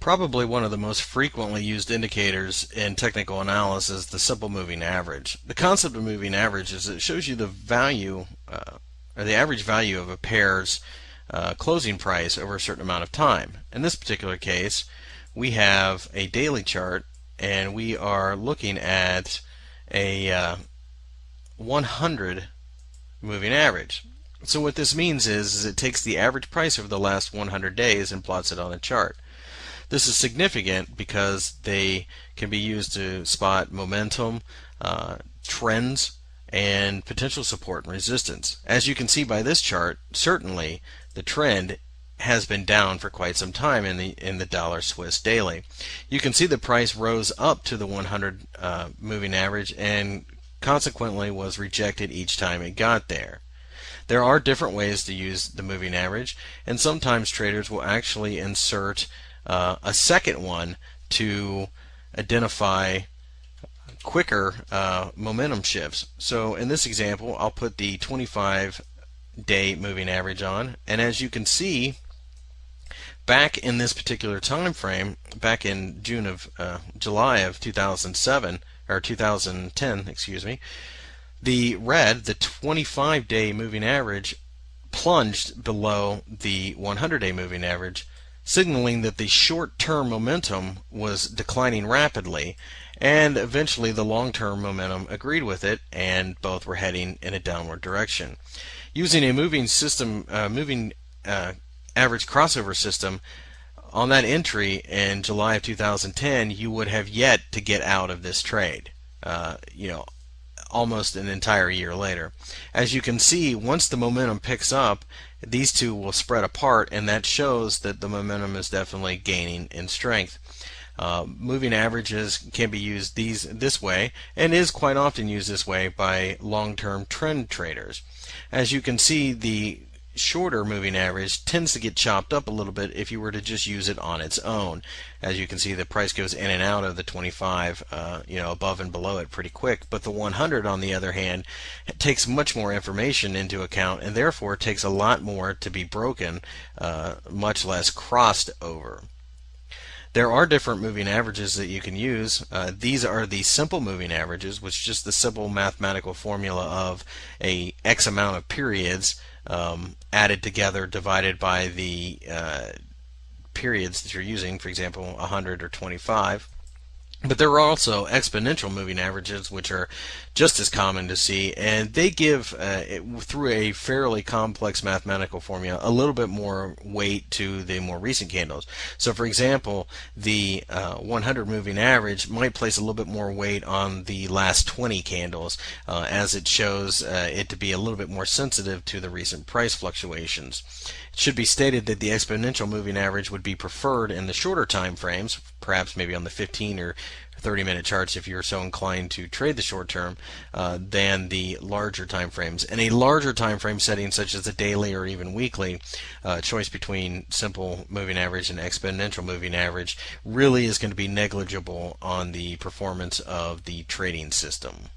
Probably one of the most frequently used indicators in technical analysis is the simple moving average. The concept of moving average is it shows you the value or the average value of a pair's closing price over a certain amount of time. In this particular case, we have a daily chart and we are looking at a 100 moving average. So what this means is it takes the average price over the last 100 days and plots it on a chart. This is significant because they can be used to spot momentum, trends, and potential support and resistance. As you can see by this chart, certainly the trend has been down for quite some time in the dollar Swiss daily. You can see the price rose up to the 100 moving average and consequently was rejected each time it got there. There are different ways to use the moving average, and sometimes traders will actually insert a second one to identify quicker momentum shifts. So in this example, I'll put the 25-day moving average on, and as you can see, back in this particular time frame, back in July of 2007 or 2010, excuse me, the red, the 25-day moving average, plunged below the 100-day moving average, signaling that the short-term momentum was declining rapidly, and eventually the long-term momentum agreed with it, and both were heading in a downward direction. Using a moving average crossover system on that entry in July of 2010, you would have yet to get out of this trade. Almost an entire year later. As you can see, once the momentum picks up, these two will spread apart, and that shows that the momentum is definitely gaining in strength. Moving averages can be used this way, and is quite often used this way by long-term trend traders. As you can see, the shorter moving average tends to get chopped up a little bit if you were to just use it on its own. As you can see, the price goes in and out of the 25, above and below it pretty quick. But the 100, on the other hand, takes much more information into account, and therefore takes a lot more to be broken, much less crossed over. There are different moving averages that you can use. These are the simple moving averages, which is just the simple mathematical formula of a X amount of periods added together, divided by the periods that you're using, for example 100 or 25. But there are also exponential moving averages, which are just as common to see, and they give, through a fairly complex mathematical formula, a little bit more weight to the more recent candles. So for example, the 100 moving average might place a little bit more weight on the last 20 candles, as it shows it to be a little bit more sensitive to the recent price fluctuations. It should be stated that the exponential moving average would be preferred in the shorter time frames, perhaps maybe on the 15 or 30-minute charts if you're so inclined to trade the short term, than the larger time frames. In a larger time frame setting, such as a daily or even weekly, choice between simple moving average and exponential moving average really is going to be negligible on the performance of the trading system.